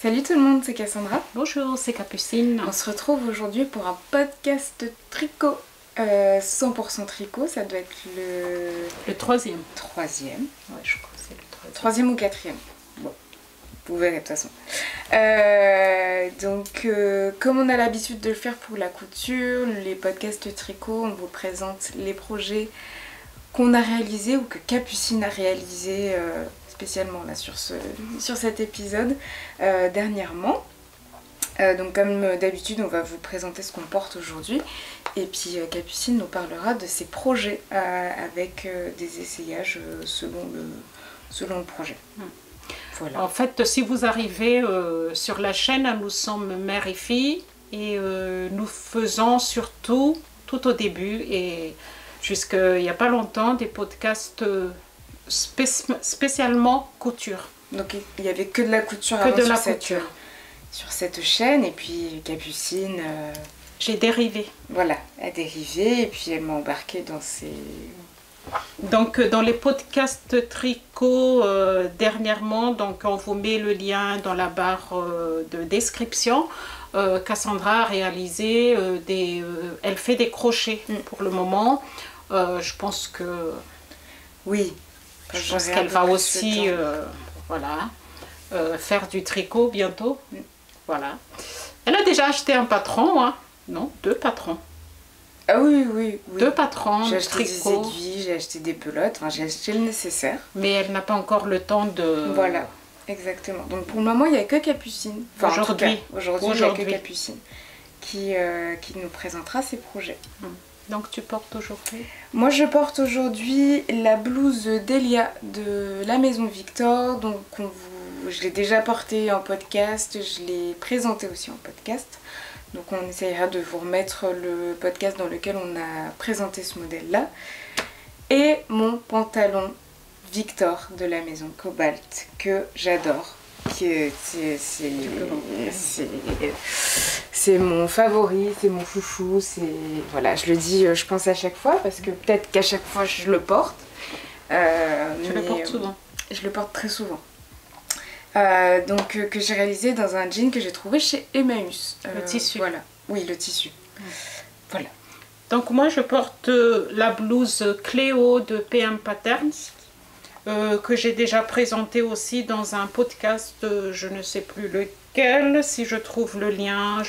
Salut tout le monde, c'est Cassandra. Bonjour, c'est Capucine. On se retrouve aujourd'hui pour un podcast tricot. 100% tricot, ça doit être le troisième. Troisième. Ouais, je crois que c'est le troisième. Troisième ou quatrième. Bon, vous verrez de toute façon. Comme on a l'habitude de le faire pour la couture, les podcasts tricot, on vous présente les projets qu'on a réalisés ou que Capucine a réalisés spécialement là sur cet épisode dernièrement. Donc comme d'habitude, on va vous présenter ce qu'on porte aujourd'hui et puis Capucine nous parlera de ses projets avec des essayages selon le projet. Voilà. En fait, si vous arrivez sur la chaîne, nous sommes mère et fille et nous faisons surtout, tout au début et jusqu'il n'y a pas longtemps, des podcasts spécialement couture. Donc il n'y avait que de la couture sur cette chaîne et puis Capucine... J'ai dérivé. Voilà, a dérivé et puis elle m'a embarquée dans ses... Donc dans les podcasts tricot dernièrement, donc on vous met le lien dans la barre de description. Cassandra a réalisé elle fait des crochets pour le moment. Je pense que... Oui. Je pense qu'elle va aussi faire du tricot bientôt. Voilà. Elle a déjà acheté un patron, hein. Non, 2 patrons. Ah oui. 2 patrons, j'ai acheté tricot. des aiguilles, j'ai acheté des pelotes, enfin, j'ai acheté le nécessaire. Mais elle n'a pas encore le temps de... Voilà, exactement. Donc pour le moment, il n'y a que Capucine. Enfin, aujourd'hui, il n'y a que Capucine qui nous présentera ses projets. Donc tu portes aujourd'hui? Moi je porte aujourd'hui la blouse d'Elia de la Maison Victor. Donc je l'ai déjà portée en podcast, je l'ai présentée aussi en podcast. Donc on essayera de vous remettre le podcast dans lequel on a présenté ce modèle-là. Et mon pantalon Victor de la Maison Cobalt que j'adore. C'est mon favori, c'est mon chouchou, voilà, je le dis, je pense à chaque fois parce que peut-être qu'à chaque fois je le porte. Tu le portes souvent? Je le porte très souvent. Que j'ai réalisé dans un jean que j'ai trouvé chez Emmaüs. Le tissu. Voilà, oui, le tissu. Voilà. Donc moi je porte la blouse Cléo de PM Patterns. Que j'ai déjà présenté aussi dans un podcast, je ne sais plus lequel. Si je trouve le lien,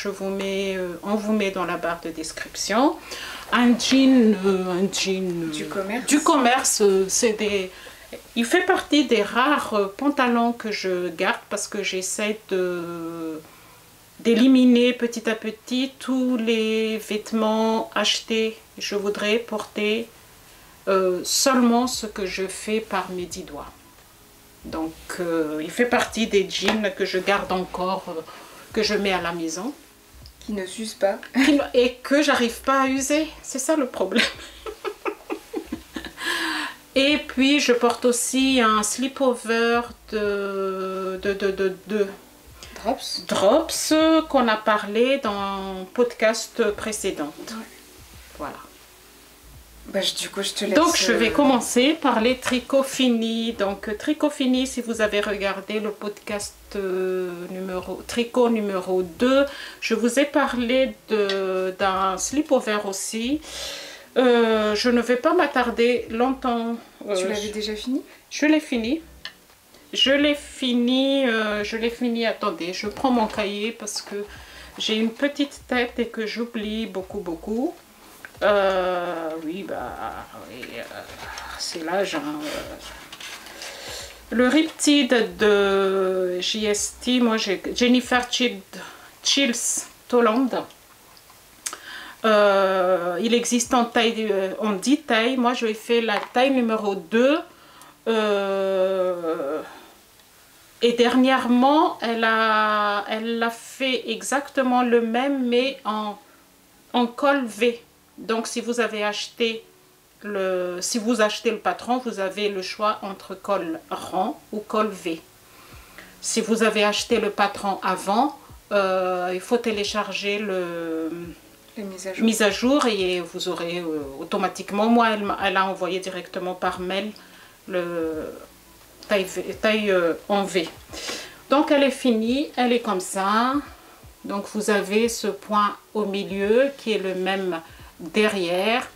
on vous met dans la barre de description. Un jean du commerce, il fait partie des rares pantalons que je garde parce que j'essaie d'éliminer petit à petit tous les vêtements achetés. Je voudrais porter seulement ce que je fais par mes 10 doigts. Donc il fait partie des jeans que je garde encore, que je mets à la maison. Qui ne s'usent pas. Et que j'arrive pas à user, c'est ça le problème. Et puis je porte aussi un slip-over de Drops qu'on a parlé dans le podcast précédent. Ouais. Voilà. Bah, du coup, je te laisse... Donc je vais commencer par les tricots finis. Donc tricot fini, si vous avez regardé le podcast tricot numéro 2, je vous ai parlé d'un slip-over aussi. Je ne vais pas m'attarder longtemps. Tu l'avais déjà fini? Je l'ai fini. Je l'ai fini. Attendez, je prends mon cahier parce que j'ai une petite tête et que j'oublie beaucoup. C'est l'âge. Le Riptide de JST, moi j'ai Jennifer Chills Toland. Il existe en 10 tailles. Moi je fait la taille numéro 2. Et dernièrement, elle a fait exactement le même, mais en col V. Donc si vous achetez le patron, vous avez le choix entre col rond ou col V. Si vous avez acheté le patron avant, il faut télécharger la mise à jour et vous aurez automatiquement, moi elle a envoyé directement par mail le taille en V. Donc elle est finie, elle est comme ça. Donc vous avez ce point au milieu qui est le même derrière.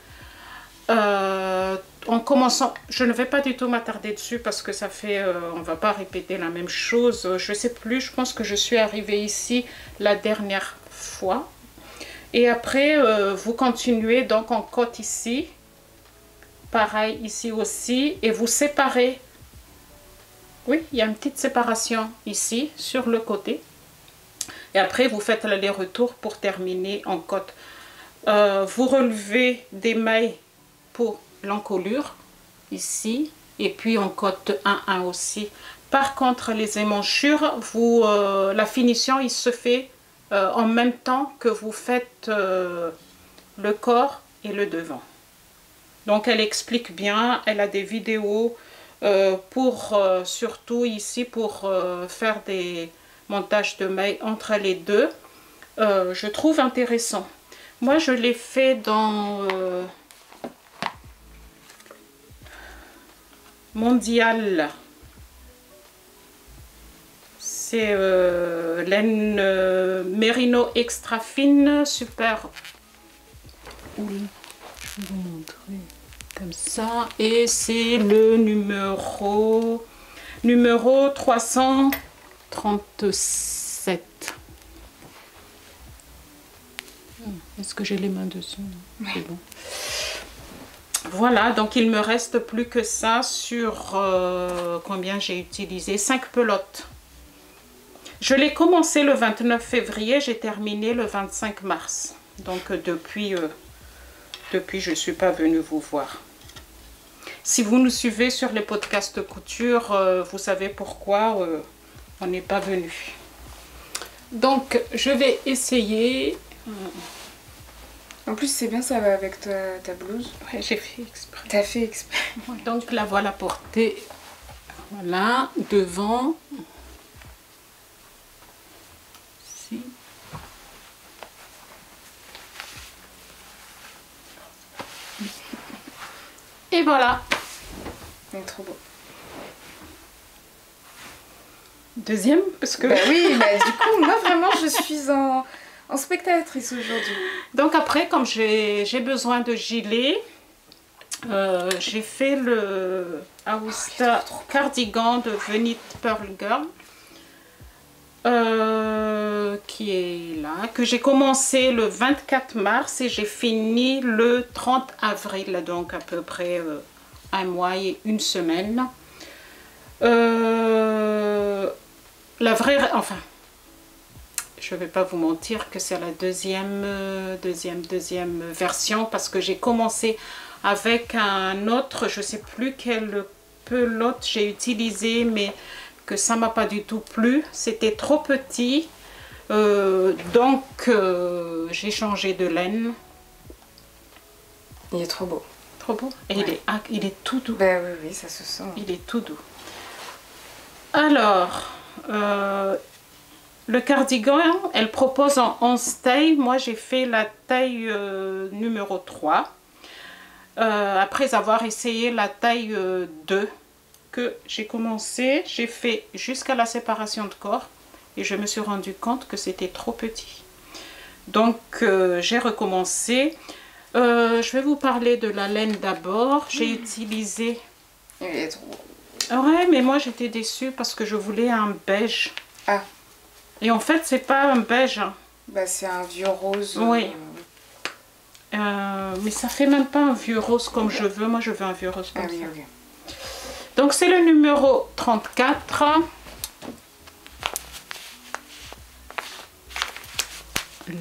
En commençant, je ne vais pas du tout m'attarder dessus parce que ça fait, on va pas répéter la même chose. Je sais plus, je pense que je suis arrivée ici la dernière fois. Et après, vous continuez donc en côte ici. Pareil ici aussi. Et vous séparez. Oui, il y a une petite séparation ici sur le côté. Et après, vous faites l'aller-retour pour terminer en côte. Vous relevez des mailles pour l'encolure ici. Et puis en côte 1-1 aussi. Par contre, les émanchures, la finition, il se fait en même temps que vous faites le corps et le devant. Donc elle explique bien, elle a des vidéos surtout ici pour faire des montages de mailles entre les deux. Je trouve intéressant. Moi je l'ai fait dans Mondial. C'est laine Merino extra fine, super. Oui, je vais vous montrer comme ça. Et c'est le numéro 337. Est-ce que j'ai les mains dessus? C'est bon. Voilà, donc il me reste plus que ça sur combien j'ai utilisé, 5 pelotes. Je l'ai commencé le 29 février, j'ai terminé le 25 mars. Donc depuis je ne suis pas venue vous voir. Si vous nous suivez sur les podcasts couture, vous savez pourquoi on n'est pas venu. Donc je vais essayer. En plus c'est bien, ça va avec ta blouse. Ouais, j'ai fait exprès. T'as fait exprès. Donc la voilà portée. Voilà, devant. Ici. Et voilà. C'est trop beau. Deuxième, parce que... Bah oui, bah du coup, moi vraiment je suis en spectatrice aujourd'hui. Donc après, comme j'ai besoin de gilet, j'ai fait le Augusta cardigan de Venit Pearl Girl. Qui est là, que j'ai commencé le 24 mars et j'ai fini le 30 avril, donc à peu près un mois et une semaine. La vraie, enfin, je vais pas vous mentir que c'est la deuxième version parce que j'ai commencé avec un autre, je sais plus quelle pelote j'ai utilisé, mais que ça m'a pas du tout plu, c'était trop petit, donc j'ai changé de laine. Il est trop beau. Trop beau. Et ouais. il est tout doux. Ben oui, ça se sent. Il est tout doux. Alors, le cardigan, elle propose en 11 tailles. Moi, j'ai fait la taille numéro 3. Après avoir essayé la taille 2. Que j'ai commencé, j'ai fait jusqu'à la séparation de corps et je me suis rendu compte que c'était trop petit. Donc j'ai recommencé. Je vais vous parler de la laine d'abord. J'ai utilisé... Il est trop beau. Ouais, mais moi j'étais déçue parce que je voulais un beige. Ah. Et en fait, c'est pas un beige. Bah c'est un vieux rose. Oui. Mais ça fait même pas un vieux rose comme je veux. Moi je veux un vieux rose comme ça. Oui, okay. Donc c'est le numéro 34.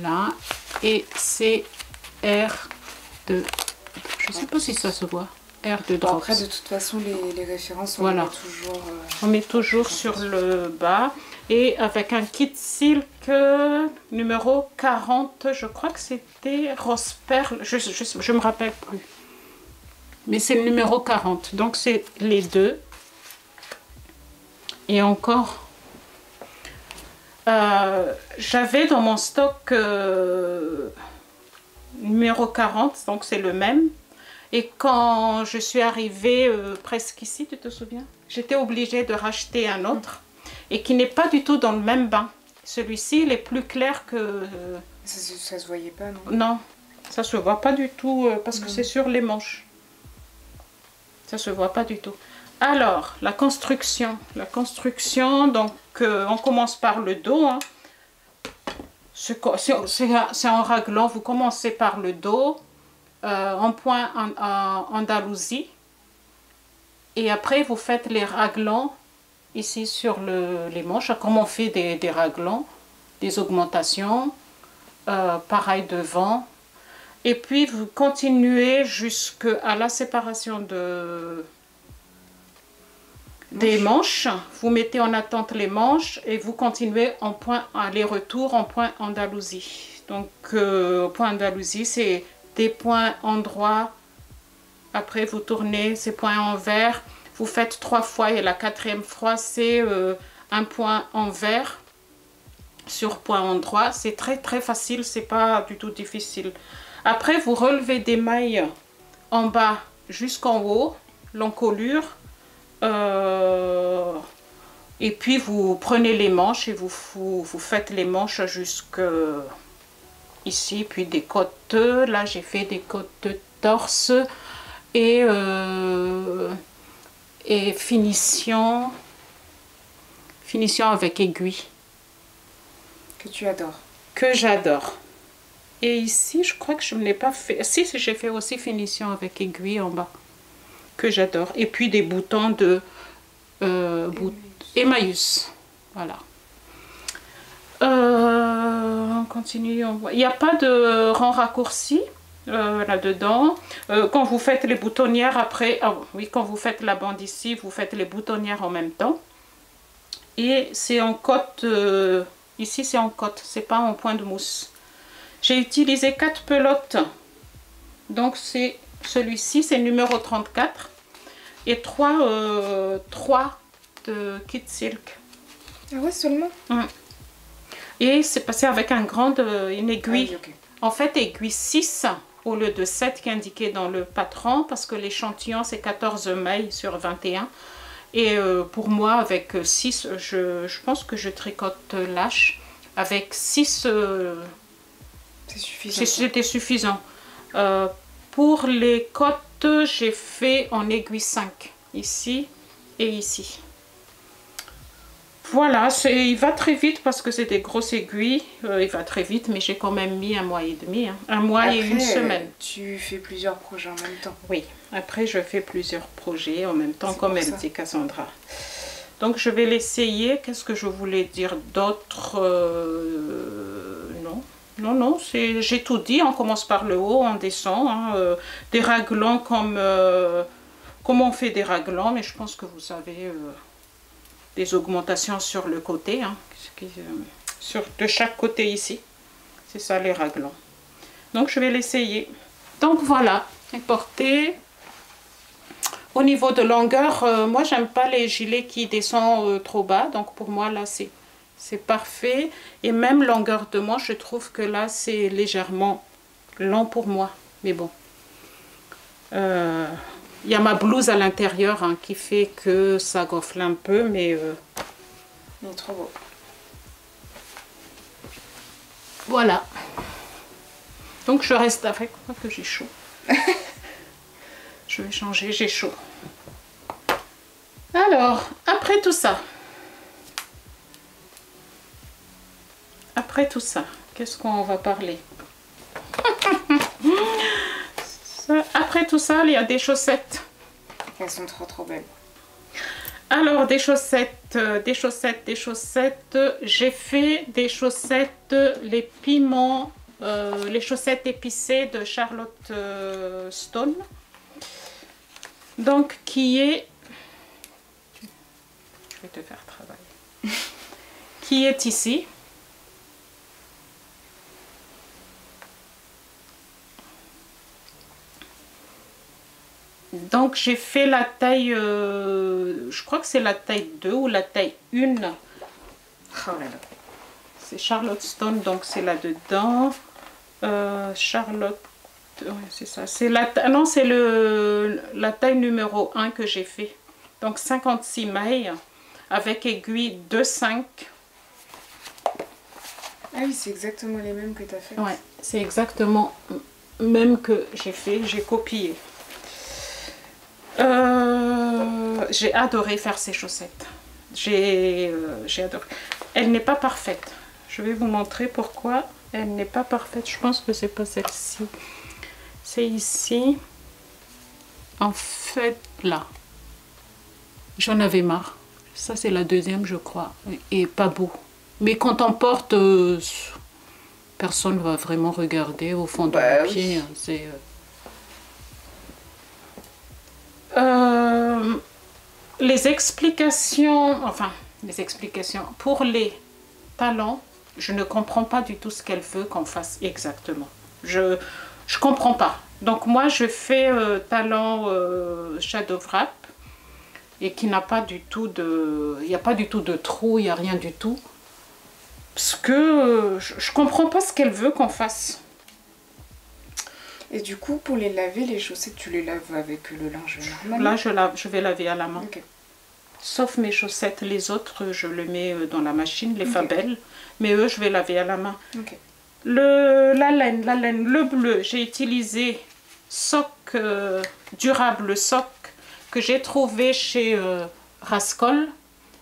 Là. Et c'est R de... Je sais pas si ça se voit. R de drops. Après de toute façon les références on voilà. met toujours... On met toujours sur le bas. Et avec un kit silk numéro 40. Je crois que c'était rose perle. Je me rappelle plus. Mais c'est le numéro 40. Donc c'est les deux. Et encore, j'avais dans mon stock numéro 40. Donc c'est le même. Et quand je suis arrivée presque ici, tu te souviens? J'étais obligée de racheter un autre. et qui n'est pas du tout dans le même bain. Celui-ci, il est plus clair que... Ça se voyait pas, non? Non, ça se voit pas du tout parce que c'est sur les manches. Ça se voit pas du tout. Alors, la construction. La construction, donc on commence par le dos. Hein. C'est en raglan. Vous commencez par le dos, en point en Andalousie. Et après, vous faites les raglans ici sur les manches. Comme on fait des raglans, des augmentations. Pareil devant. Et puis, vous continuez jusqu'à la séparation des manches. Vous mettez en attente les manches et vous continuez en point aller-retour en point Andalousie. Donc, point Andalousie, c'est des points endroits. Après, vous tournez ces points envers. Vous faites 3 fois et la 4e fois, c'est un point envers sur point endroit. C'est très très facile, c'est pas du tout difficile. Après, vous relevez des mailles en bas jusqu'en haut, l'encolure. Et puis, vous prenez les manches et vous faites les manches jusque ici. Puis des côtes. Là, j'ai fait des côtes de torse. Et finition avec aiguille. Que tu adores. Que j'adore. Et ici, je crois que je ne l'ai pas fait. Si, j'ai fait aussi finition avec aiguille en bas. Que j'adore. Et puis des boutons de Emmaüs. Voilà. On continue. Il n'y a pas de rang raccourci là-dedans. Quand vous faites les boutonnières après... Ah, oui, quand vous faites la bande ici, vous faites les boutonnières en même temps. Et c'est en cotte... ici, c'est en cotte. C'est pas en point de mousse. J'ai utilisé 4 pelotes. Donc, c'est celui-ci, c'est numéro 34. Et 3 de Kit Silk. Ah ouais, seulement? Et c'est passé avec une aiguille. Ah oui, okay. En fait, aiguille 6 au lieu de 7 qui est indiqué dans le patron. Parce que l'échantillon, c'est 14 mailles sur 21. Et pour moi, avec 6, je pense que je tricote lâche. Avec 6... c'est suffisant. C'était suffisant. Pour les côtes, j'ai fait en aiguille 5. Ici et ici. Voilà, il va très vite parce que c'est des grosses aiguilles. Il va très vite, mais j'ai quand même mis 1 mois et demi. Hein. 1 mois après, et 1 semaine. Tu fais plusieurs projets en même temps. Oui, après je fais plusieurs projets en même temps, comme elle dit Cassandra. Donc je vais l'essayer. Qu'est-ce que je voulais dire d'autre? Non, j'ai tout dit. On commence par le haut, on descend. Hein, des raglans comme on fait des raglans, mais je pense que vous savez des augmentations sur le côté, hein, de chaque côté ici. C'est ça les raglans. Donc je vais l'essayer. Donc voilà, porté. Au niveau de longueur, moi j'aime pas les gilets qui descendent trop bas. Donc pour moi là c'est parfait. Et même longueur de manche, je trouve que là c'est légèrement long pour moi. Mais bon. Il y a ma blouse à l'intérieur hein, qui fait que ça gonfle un peu. Mais il est trop beau. Voilà. Donc je reste avec moi que j'ai chaud. Je vais changer, j'ai chaud. Alors, après tout ça, qu'est-ce qu'on va parler? Après tout ça, il y a des chaussettes. Elles sont trop belles. Alors, des chaussettes. J'ai fait des chaussettes, les piments, les chaussettes épicées de Charlotte Stone. Donc, qui est... Je vais te faire travailler. Qui est ici. Donc, j'ai fait la taille... je crois que c'est la taille 2 ou la taille 1. Oh là là. C'est Charlotte Stone, donc c'est là-dedans. Charlotte... Ouais, c'est ça. C'est la taille numéro 1 que j'ai fait. Donc 56 mailles. avec aiguille 2,5. Ah oui, c'est exactement les mêmes que tu as fait. Ouais, c'est exactement même que j'ai fait, j'ai copié. J'ai adoré faire ces chaussettes. J'ai adoré. Elle n'est pas parfaite. Je vais vous montrer pourquoi elle n'est pas parfaite. Je pense que c'est pas celle-ci. C'est ici. En fait, là. J'en avais marre. Ça, c'est la deuxième, je crois. Et pas beau. Mais quand on porte, personne ne va vraiment regarder au fond de mon pied. Oui. C'est... les explications, pour les talons, je ne comprends pas du tout ce qu'elle veut qu'on fasse exactement. Je comprends pas. Donc moi, je fais talon shadow wrap et qui n'a pas du tout de... Il n'y a pas du tout de trou, il n'y a rien du tout. Parce que je comprends pas ce qu'elle veut qu'on fasse. Et du coup, pour les laver, les chaussettes, tu les laves avec le linge normal? Là, je vais laver à la main. Okay. Sauf mes chaussettes, les autres, je les mets dans la machine, les Fabel. Mais eux, je vais laver à la main. Okay. La laine, le bleu, j'ai utilisé soc durable, soc que j'ai trouvé chez Rascol.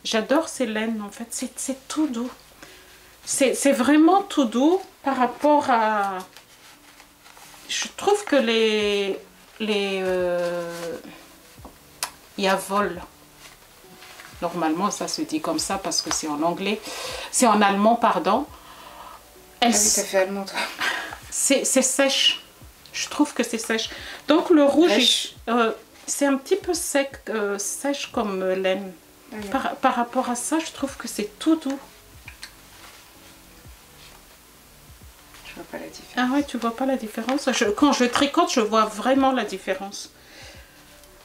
J'adore ces laines, en fait, c'est tout doux. C'est vraiment tout doux par rapport à... Je trouve que les Yavol, normalement ça se dit comme ça parce que c'est en anglais, c'est en allemand, pardon. Ah oui, t'as fait allemand, toi. C'est sèche. Je trouve que c'est sèche. Donc le rouge, c'est un petit peu sec, sèche comme laine. Ah oui. Par rapport à ça, je trouve que c'est tout doux. Je vois pas la différence. Ah ouais, tu vois pas la différence? Quand je tricote, je vois vraiment la différence.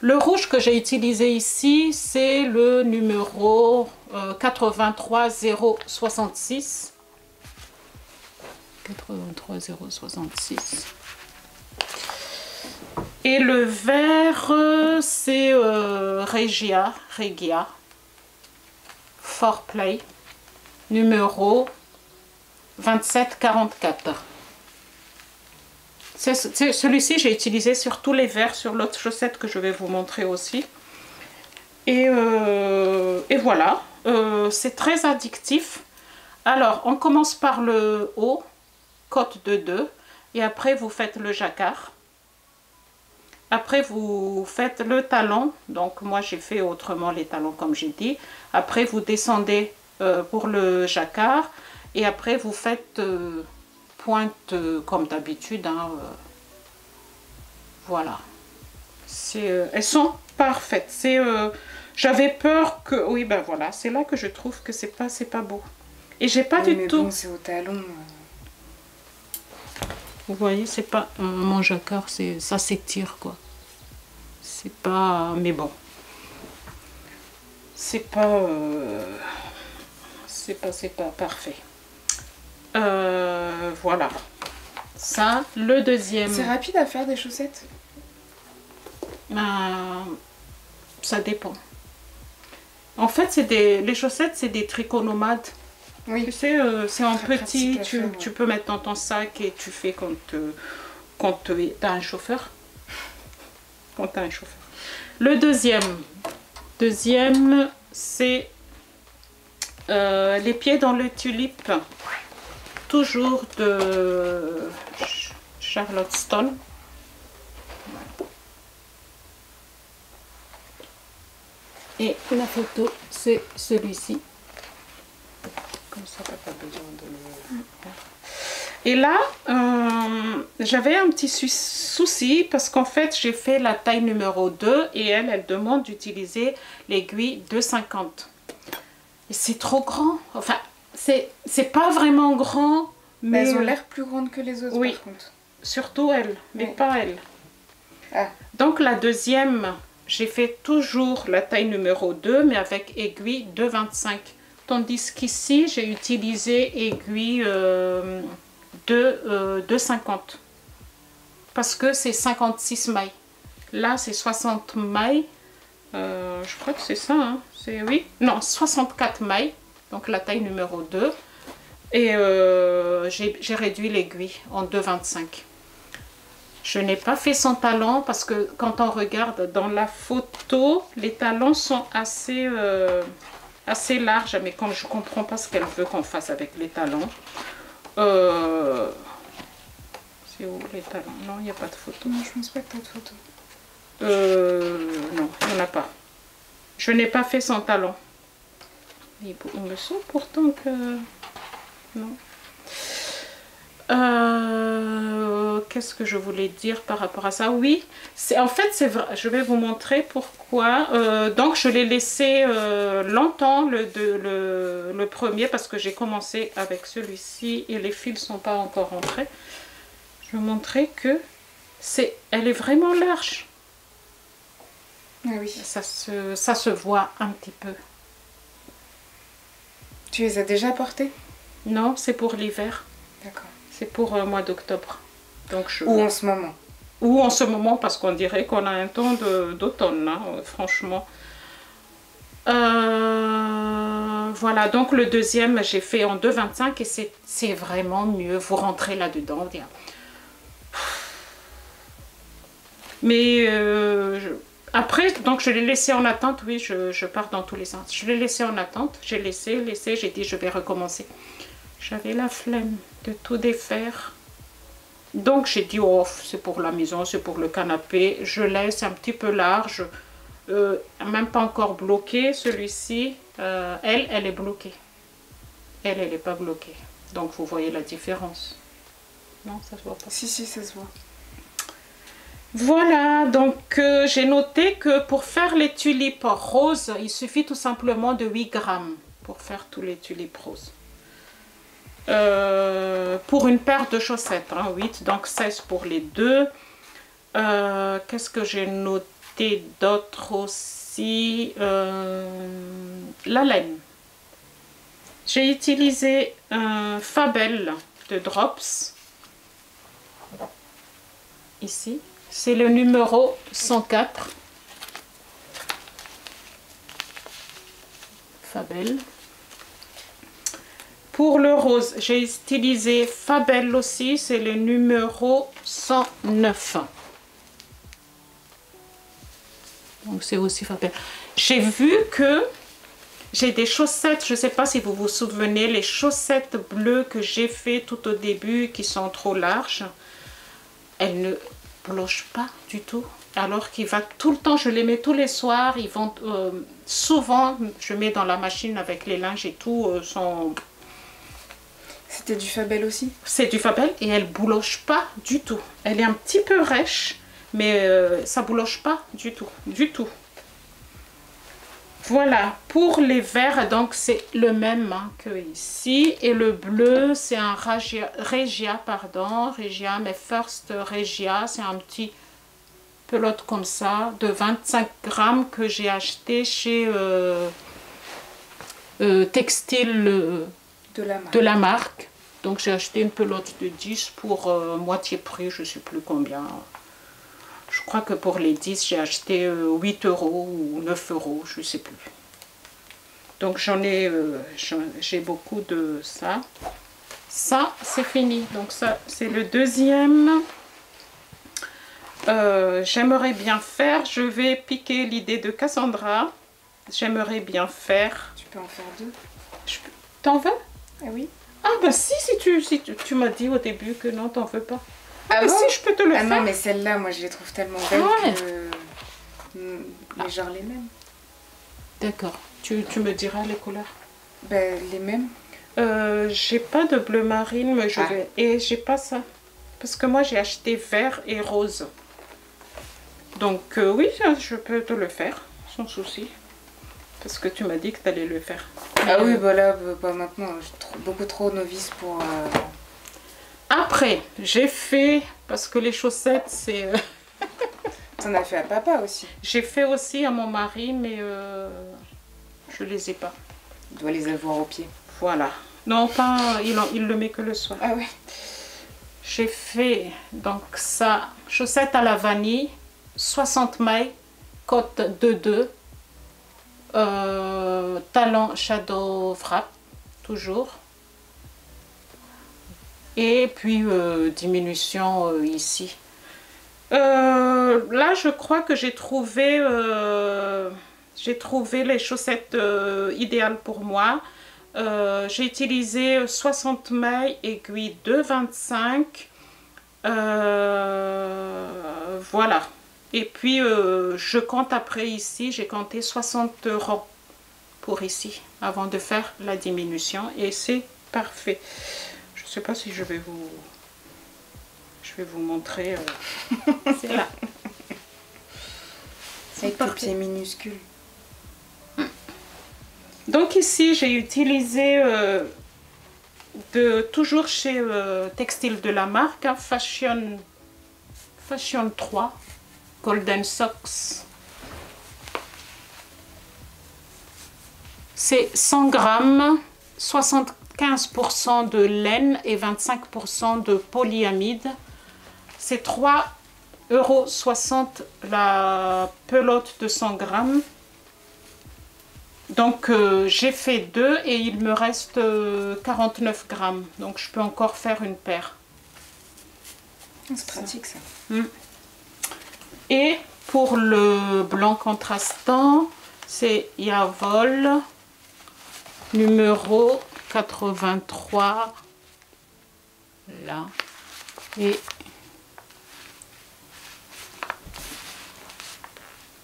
Le rouge que j'ai utilisé ici, c'est le numéro 83066. 83066. Et le vert, c'est Regia Foreplay, numéro 2744. Celui-ci, j'ai utilisé sur tous les verres, sur l'autre chaussette que je vais vous montrer aussi. Et voilà, c'est très addictif. Alors, on commence par le haut, côte de 2, et après vous faites le jacquard. Après, vous faites le talon. Donc, moi, j'ai fait autrement les talons, comme j'ai dit. Après, vous descendez pour le jacquard. Et après, vous faites pointe comme d'habitude. Hein, voilà. Elles sont parfaites. J'avais peur que... Oui, ben voilà. C'est là que je trouve que c'est pas beau. Et j'ai pas du tout... Bon, c'est au talon. Vous voyez, c'est pas... mon jacquard, ça s'étire, quoi. C'est pas... Mais bon. C'est pas parfait. Voilà. Ça, le deuxième. C'est rapide à faire des chaussettes? Ça dépend. En fait, les chaussettes, c'est des tricots nomades. Oui. Tu sais, c'est en petit, tu peux mettre dans ton sac et tu fais quand tu as un chauffeur. Quand tu as un chauffeur. Le deuxième, c'est les pieds dans le tulipe. Toujours de Charlotte Stone. Et la photo, c'est celui-ci. Comme ça, tu n'as pas besoin de le... Et là, j'avais un petit souci parce qu'en fait, j'ai fait la taille numéro 2 et elle demande d'utiliser l'aiguille 2,50. Et c'est trop grand. Enfin, c'est pas vraiment grand, mais... Elles ont l'air plus grandes que les autres, oui, par contre. Surtout elle, mais oui, pas elle. Ah. Donc la deuxième, j'ai fait toujours la taille numéro 2, mais avec aiguille 2,25. Tandis qu'ici, j'ai utilisé aiguille 2,50. Parce que c'est 56 mailles. Là, c'est 60 mailles. Je crois que c'est ça, hein. C'est, oui, non, 64 mailles, donc la taille numéro 2. Et j'ai réduit l'aiguille en 2,25. Je n'ai pas fait sans talons parce que quand on regarde dans la photo, les talons sont assez larges. Mais comme je ne comprends pas ce qu'elle veut qu'on fasse avec les talons. C'est où les talons? Non, il n'y a pas de photo. Non, je pense pas que tu as de photo. Non, il n'y en a pas. Je n'ai pas fait sans talons. Il me semble pourtant que... Non. Qu'est-ce que je voulais dire par rapport à ça? Oui, en fait, c'est vrai. Je vais vous montrer pourquoi. Donc, je l'ai laissé longtemps, le premier, parce que j'ai commencé avec celui-ci et les fils ne sont pas encore rentrés. Je vais vous montrer que elle est vraiment large. Ah oui. Ça se voit un petit peu. Tu les as déjà portés? Non, c'est pour l'hiver. D'accord. C'est pour mois d'octobre. Ou en ce moment. Ou en ce moment, parce qu'on dirait qu'on a un temps d'automne, hein, franchement. Voilà, donc le deuxième, j'ai fait en 2,25 et c'est vraiment mieux. Vous rentrez là-dedans. Mais après, donc je l'ai laissé en attente. Oui, je pars dans tous les sens. Je l'ai laissé en attente. J'ai laissé. J'ai dit, je vais recommencer. J'avais la flemme de tout défaire. Donc j'ai dit, oh, c'est pour la maison, c'est pour le canapé. Je laisse un petit peu large. Même pas encore bloqué, celui-ci. Elle est bloquée. Elle n'est pas bloquée. Donc vous voyez la différence. Non, ça se voit pas. Si, ça se voit. Voilà, donc j'ai noté que pour faire les tulipes roses, il suffit tout simplement de 8 grammes pour faire tous les tulipes roses. Pour une paire de chaussettes, hein, 8, donc 16 pour les deux. Qu'est-ce que j'ai noté d'autre aussi? La laine. J'ai utilisé un Fabel de Drops. Ici. C'est le numéro 104. Fabel. Pour le rose, j'ai utilisé Fabel aussi, c'est le numéro 109. Donc c'est aussi Fabel. J'ai vu que j'ai des chaussettes, je ne sais pas si vous vous souvenez, les chaussettes bleues que j'ai fait tout au début qui sont trop larges. Elles ne blochent pas du tout. Alors qu'il va tout le temps, je les mets tous les soirs, ils vont souvent, je mets dans la machine avec les linges et tout, C'était du Fabel aussi? C'est du Fabel et elle bouloche pas du tout. Elle est un petit peu rêche, mais ça bouloche pas du tout, du tout. Voilà, pour les verts, donc c'est le même hein, que ici. Et le bleu, c'est un Regia, mais First Regia, c'est un petit pelote comme ça, de 25 grammes que j'ai acheté chez Textile de la marque. Donc j'ai acheté une pelote de 10 pour moitié prix, je ne sais plus combien. Je crois que pour les 10, j'ai acheté 8 € ou 9 €, je ne sais plus. Donc j'ai beaucoup de ça. Ça, c'est fini. Donc ça, c'est le deuxième. J'aimerais bien faire, je vais piquer l'idée de Cassandra. J'aimerais bien faire. Tu peux en faire 2. T'en veux? Ah oui. Ah ben si tu m'as dit au début que non, t'en veux pas. Ah mais bon? Si, je peux te le faire. Non, mais celle-là, moi, je les trouve tellement belles Ouais. que... Mais genre les mêmes. D'accord. Tu me diras les couleurs. Ben, les mêmes. J'ai pas de bleu marine, mais je vais... Et j'ai pas ça. Parce que moi, j'ai acheté vert et rose. Donc, oui, je peux te le faire, sans souci. Parce que tu m'as dit que tu allais le faire. Ah oui, bah là, bah maintenant, je suis beaucoup trop novice pour... Après, j'ai fait, parce que les chaussettes, c'est... T'en as fait à papa aussi. J'ai fait aussi à mon mari, mais je les ai pas. Il doit les avoir au pied. Voilà. Non, pas... Il le met que le soir. Ah ouais. J'ai fait, donc ça, chaussettes à la vanille, 60 mailles, cote 2,2. Talon Shadow Wrap, toujours. Et puis diminution ici. Là, je crois que j'ai trouvé les chaussettes idéales pour moi. J'ai utilisé 60 mailles, aiguille 2,25. Voilà. Et puis, je compte après ici, j'ai compté 60 rangs pour ici, avant de faire la diminution. Et c'est parfait. Je ne sais pas si je vais vous montrer. C'est là. Avec tes pieds minuscules. Donc ici, j'ai utilisé toujours chez Textile de la marque, hein, Fashion 3, Golden Socks. C'est 100 grammes, 75% de laine et 25% de polyamide. C'est 3,60 € la pelote de 100 grammes. Donc j'ai fait 2 et il me reste 49 grammes. Donc je peux encore faire une paire. C'est pratique ça. Et pour le blanc contrastant, c'est Yavol numéro 83. Là. Et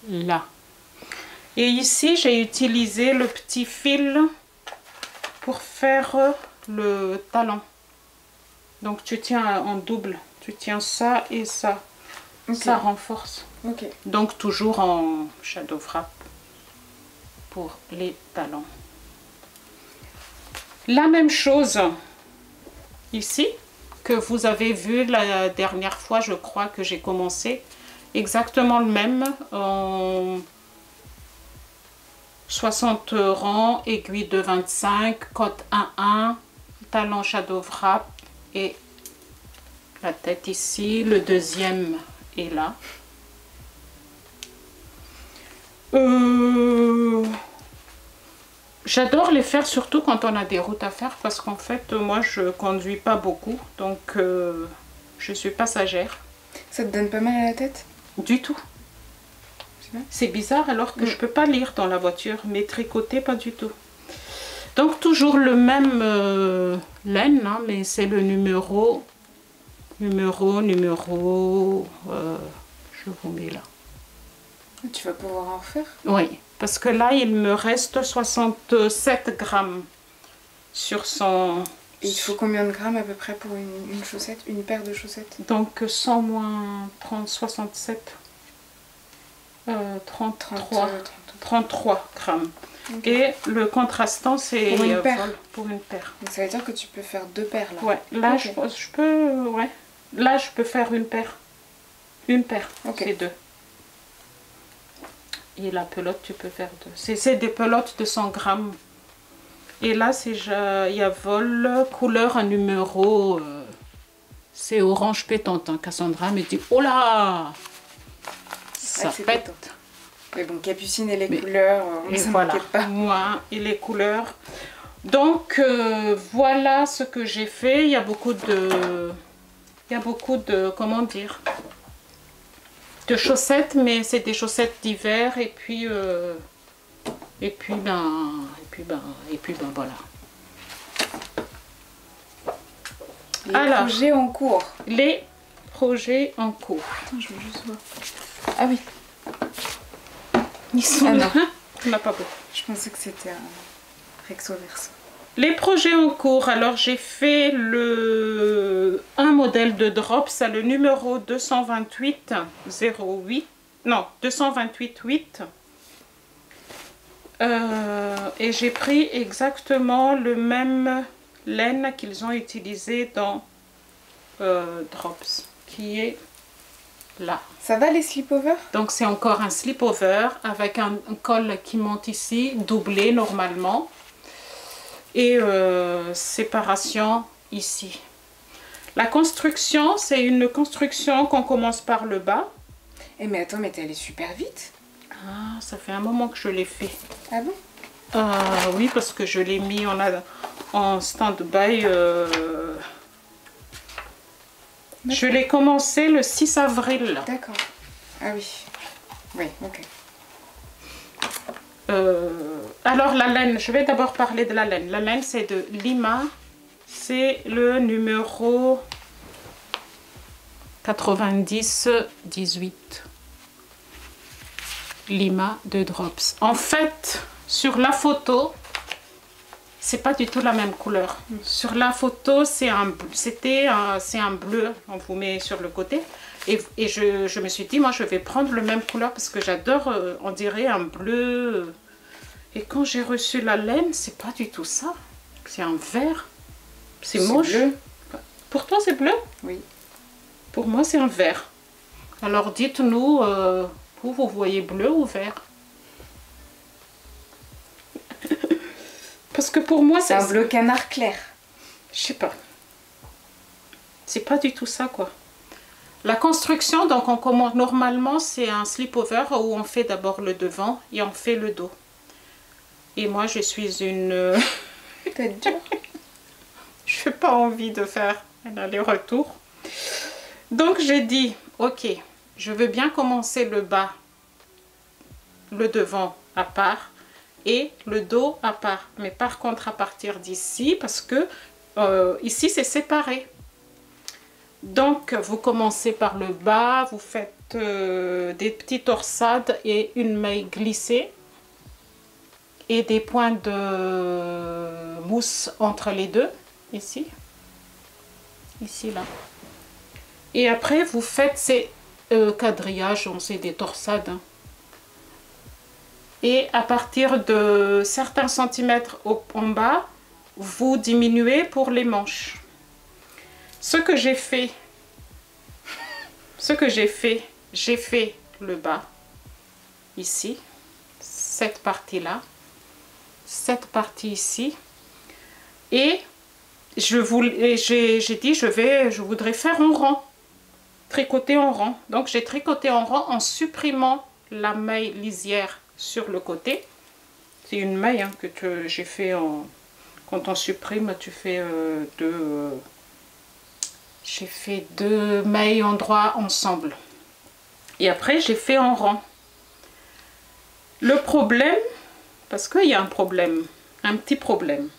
là. Et ici, j'ai utilisé le petit fil pour faire le talon. Donc, tu tiens en double. Tu tiens ça et ça. Okay. Ça renforce. Okay. Donc, toujours en shadow wrap pour les talons. La même chose ici que vous avez vu la dernière fois, je crois que j'ai commencé. Exactement le même en 60 rangs, aiguille de 25, côte 1,1, talon shadow wrap et la tête ici. Le deuxième est là. J'adore les faire surtout quand on a des routes à faire parce qu'en fait moi je conduis pas beaucoup donc je suis passagère. Ça te donne pas mal à la tête? Du tout. C'est bizarre alors que je peux pas lire dans la voiture, mais tricoter pas du tout. Donc toujours le même laine, hein, mais c'est le numéro, je vous mets là. Tu vas pouvoir en refaire? Oui, parce que là il me reste 67 grammes sur son... Et il faut combien de grammes à peu près pour une chaussette, une paire de chaussettes? Donc 100 moins 30, 67, 33 grammes. Okay. Et le contrastant c'est pour une paire. Pour une paire. Donc ça veut dire que tu peux faire 2 paires là? Ouais, là okay. je peux, ouais. Là je peux faire une paire. Une paire, okay. C'est 2. Et la pelote tu peux faire 2. C'est des pelotes de 100 grammes. Et là, c'est Yavol, couleur un numéro, c'est orange pétante. Hein. Cassandra me dit, oh là, ça pète. Mais bon, Capucine et les couleurs, on ne s'inquiète pas. Moi et les couleurs. Donc, voilà ce que j'ai fait. Il y a beaucoup de, comment dire, de chaussettes, mais c'est des chaussettes d'hiver. Et puis voilà. Les projets en cours. Les projets en cours. Attends, je veux juste voir. Ah oui. Ils sont là. On n'a pas beaucoup. Je pensais que c'était un recto verso. Les projets en cours. Alors j'ai fait un modèle de drop, c'est le numéro 228-08. Non, 228-8. Et j'ai pris exactement le même laine qu'ils ont utilisé dans Drops, qui est là. Ça va les slip-over? Donc c'est encore un slip-over avec un col qui monte ici, doublé normalement. Et séparation ici. La construction, c'est une construction qu'on commence par le bas. Eh mais attends, mais t'es allée super vite. Ah, ça fait un moment que je l'ai fait. Ah bon? Oui, parce que je l'ai mis en stand-by. Je l'ai commencé le 6 avril. D'accord. Ah oui. Oui, ok. Alors la laine, je vais d'abord parler de la laine. La laine, c'est de Lima. C'est le numéro 90-18. Lima de Drops. En fait, sur la photo, c'est pas du tout la même couleur. Sur la photo, c'est un bleu. On vous met sur le côté. Et je me suis dit, moi, je vais prendre le même couleur parce que j'adore, on dirait un bleu. Et quand j'ai reçu la laine, c'est pas du tout ça. C'est un vert. C'est moche. Bleu. Pour toi, c'est bleu? Oui. Pour moi, c'est un vert. Alors, dites-nous, vous voyez bleu ou vert? Parce que pour moi, c'est un bleu canard clair. Je sais pas. C'est pas du tout ça, quoi. La construction, donc on commence normalement, c'est un slip-over où on fait d'abord le devant et on fait le dos. Et moi, je suis une... Tête dure. Je n'ai pas envie de faire un aller-retour. Donc, j'ai dit, ok, je veux bien commencer le bas, le devant à part et le dos à part. Mais par contre, à partir d'ici, parce que ici, c'est séparé. Donc, vous commencez par le bas, vous faites des petites torsades et une maille glissée. Et des points de mousse entre les deux, ici, là. Et après, vous faites ces quadrillages, on sait des torsades. Hein. Et à partir de certains centimètres en bas, vous diminuez pour les manches. Ce que j'ai fait, j'ai fait le bas, ici, cette partie-là. Cette partie ici et j'ai dit je voudrais faire en rang, tricoter en rang. Donc j'ai tricoté en rang en supprimant la maille lisière sur le côté. C'est une maille hein, que j'ai fait quand on supprime, tu fais j'ai fait deux mailles endroits ensemble et après j'ai fait en rang. Le problème, parce qu'il y a un problème, un petit problème.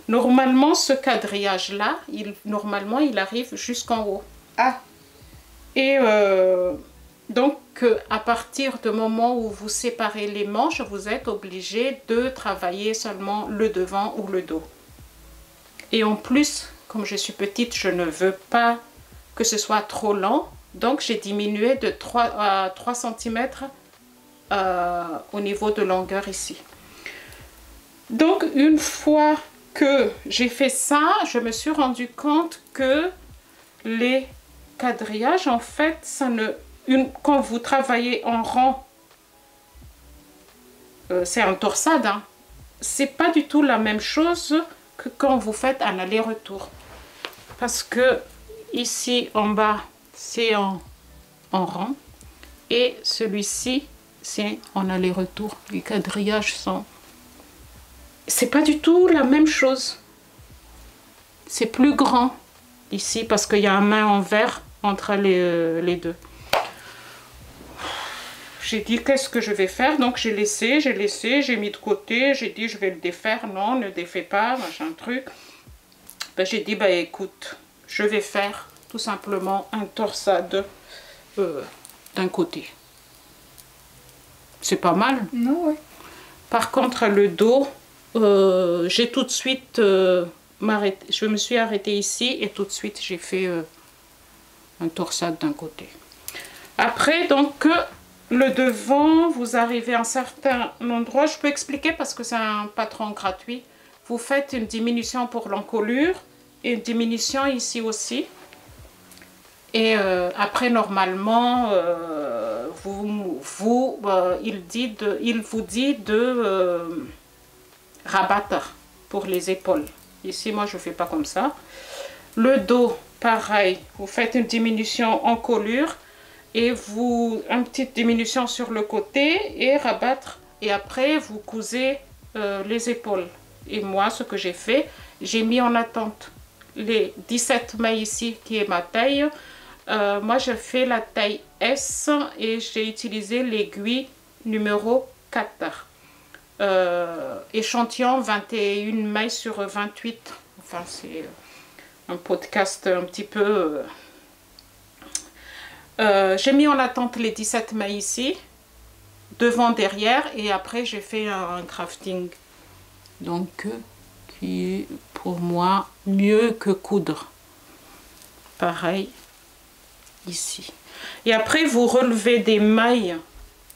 Normalement, ce quadrillage-là, normalement, il arrive jusqu'en haut. Ah. Et donc, à partir du moment où vous séparez les manches, vous êtes obligé de travailler seulement le devant ou le dos. Et en plus, comme je suis petite, je ne veux pas que ce soit trop lent. Donc, j'ai diminué de 3 à 3 cm au niveau de longueur ici. Donc, une fois que j'ai fait ça, je me suis rendu compte que les quadrillages, en fait, quand vous travaillez en rang, c'est un torsade, hein, c'est pas du tout la même chose que quand vous faites un aller-retour. Parce que ici, en bas, c'est en rang. Et celui-ci, c'est en aller-retour. Les quadrillages sont... C'est pas du tout la même chose. C'est plus grand ici parce qu'il y a un main en vert entre les deux. J'ai dit qu'est-ce que je vais faire, donc j'ai laissé, j'ai mis de côté, j'ai dit je vais le défaire, non ne défais pas, machin truc. Ben, j'ai dit bah écoute, je vais faire tout simplement un torsade d'un côté. C'est pas mal. Non, ouais. Par contre le dos, j'ai tout de suite je me suis arrêtée ici et tout de suite j'ai fait un torsade d'un côté. Après donc le devant, vous arrivez à un certain endroit, je peux expliquer parce que c'est un patron gratuit. Vous faites une diminution pour l'encolure et une diminution ici aussi. Et après normalement il vous dit de rabattre pour les épaules. Ici moi je fais pas comme ça. Le dos pareil, vous faites une diminution encolure et une petite diminution sur le côté et rabattre. Et après, vous cousez les épaules. Et moi, ce que j'ai fait, j'ai mis en attente les 17 mailles ici, qui est ma taille. Moi, je fais la taille S et j'ai utilisé l'aiguille numéro 4. Échantillon 21 mailles sur 28. Enfin, c'est un podcast un petit peu... j'ai mis en attente les 17 mailles ici, devant, derrière, et après j'ai fait un crafting. Donc, qui est pour moi mieux que coudre. Pareil, ici. Et après, vous relevez des mailles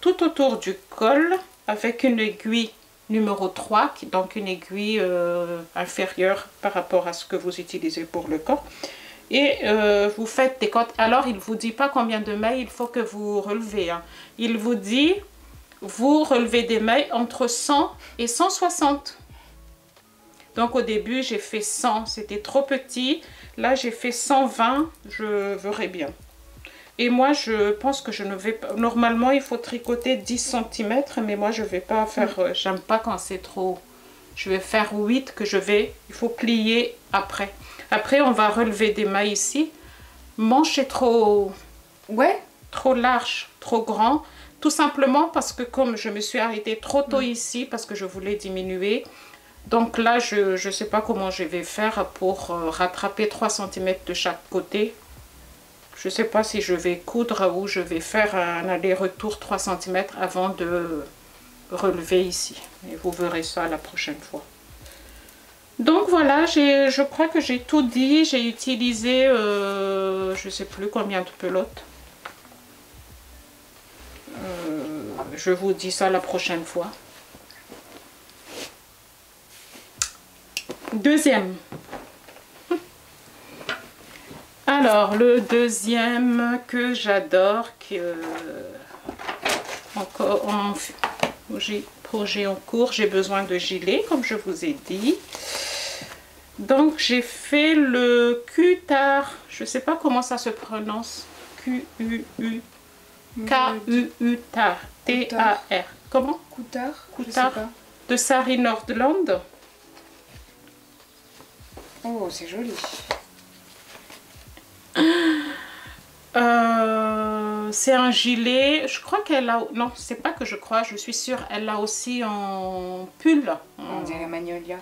tout autour du col avec une aiguille numéro 3, donc une aiguille inférieure par rapport à ce que vous utilisez pour le corps. Et vous faites des côtes. Alors, il ne vous dit pas combien de mailles il faut que vous relevez. Hein. Il vous dit, vous relevez des mailles entre 100 et 160. Donc, au début, j'ai fait 100. C'était trop petit. Là, j'ai fait 120. Je verrai bien. Et moi, je pense que je ne vais pas... Normalement, il faut tricoter 10 cm. Mais moi, je ne vais pas faire... J'aime pas quand c'est trop... Je vais faire 8 que je vais... Il faut plier après. Après, on va relever des mailles ici. Manche est trop... Ouais. Trop large, trop grand. Tout simplement parce que comme je me suis arrêtée trop tôt ici, parce que je voulais diminuer. Donc là, je ne sais pas comment je vais faire pour rattraper 3 cm de chaque côté. Je ne sais pas si je vais coudre ou je vais faire un aller-retour 3 cm avant de relever ici. Et vous verrez ça la prochaine fois. Donc voilà, je crois que j'ai tout dit. J'ai utilisé, je ne sais plus combien de pelotes. Je vous dis ça la prochaine fois. Deuxième. Alors, le deuxième que j'adore, projet en cours, j'ai besoin de gilet, comme je vous ai dit. Donc, j'ai fait le Kutar. Je ne sais pas comment ça se prononce. Q-U-U. K-U-U-Tar. T-A-R. Comment? Kutar. Kutar. De Sari Nordland. Oh, c'est joli. C'est un gilet. Je crois qu'elle a... Non, c'est pas que je crois. Je suis sûre. Elle a aussi en pull. On dirait Magnolia.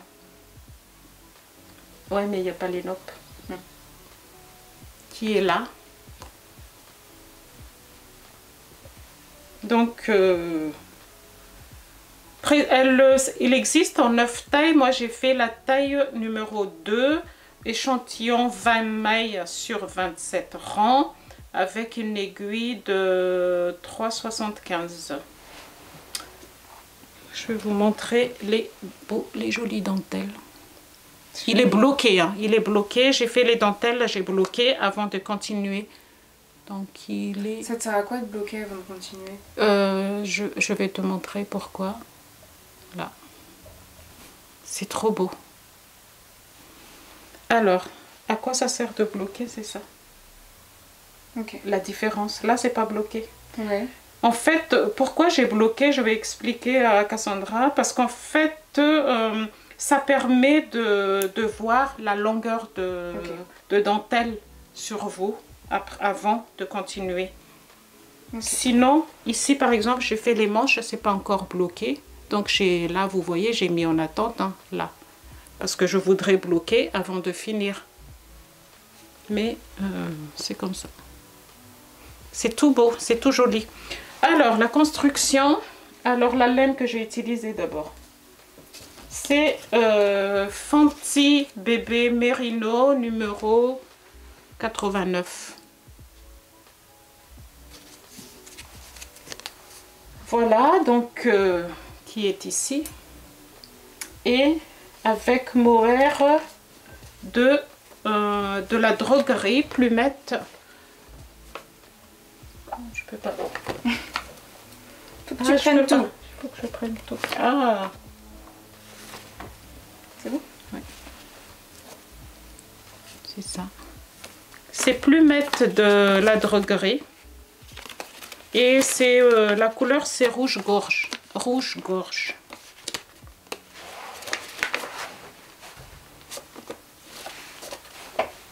Ouais, mais il n'y a pas les nopes. Qui est là. Donc, il existe en 9 tailles. Moi, j'ai fait la taille numéro 2. Échantillon 20 mailles sur 27 rangs. Avec une aiguille de 3,75. Je vais vous montrer les jolies dentelles. Il est bloqué, hein. Il est bloqué. J'ai fait les dentelles, j'ai bloqué avant de continuer. Donc il est... Ça te sert à quoi de bloquer avant de continuer? Je vais te montrer pourquoi. Là. C'est trop beau. Alors, à quoi ça sert de bloquer, c'est ça? Ok. La différence. Là, c'est pas bloqué. Ouais. En fait, pourquoi j'ai bloqué, je vais expliquer à Cassandra. Parce qu'en fait, ça permet de voir la longueur de dentelle sur vous avant de continuer. Okay. Sinon, ici, par exemple, j'ai fait les manches, c'est pas encore bloqué. Donc, là, vous voyez, j'ai mis en attente, hein, là. Parce que je voudrais bloquer avant de finir. Mais c'est comme ça. C'est tout beau, c'est tout joli. Alors, la construction. Alors, la laine que j'ai utilisée d'abord. C'est Fenty Bébé Merino numéro 89. Voilà, donc, qui est ici. Et avec mohair de la droguerie Plumette. Je peux pas. Faut que tu prennes tout. Il faut que je prenne tout. Ah. C'est bon? Oui. C'est ça. C'est Plumette de la droguerie. Et c'est la couleur, c'est rouge gorge. Rouge gorge.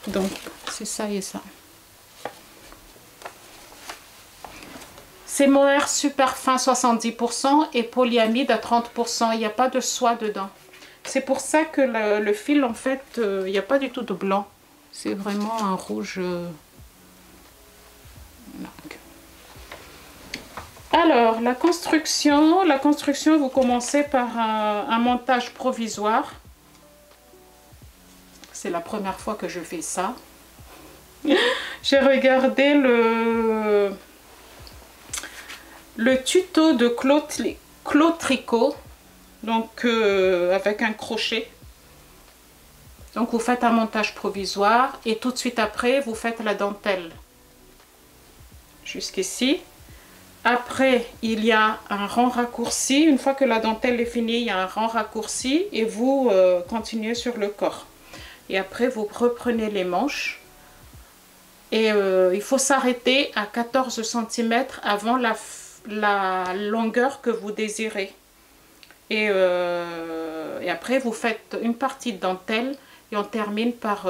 Donc, c'est ça et ça. C'est mohair super fin 70% et polyamide à 30%. Il n'y a pas de soie dedans. C'est pour ça que le fil, en fait, il n'y a pas du tout de blanc. C'est vraiment un rouge. Alors, la construction, vous commencez par un montage provisoire. C'est la première fois que je fais ça. J'ai regardé le tuto de Claude Tricot, donc avec un crochet. Donc vous faites un montage provisoire et tout de suite après vous faites la dentelle jusqu'ici. Après il y a un rang raccourci. Une fois que la dentelle est finie, il y a un rang raccourci et vous continuez sur le corps. Et après vous reprenez les manches et il faut s'arrêter à 14 cm avant la longueur que vous désirez. Et après vous faites une partie de dentelle et on termine par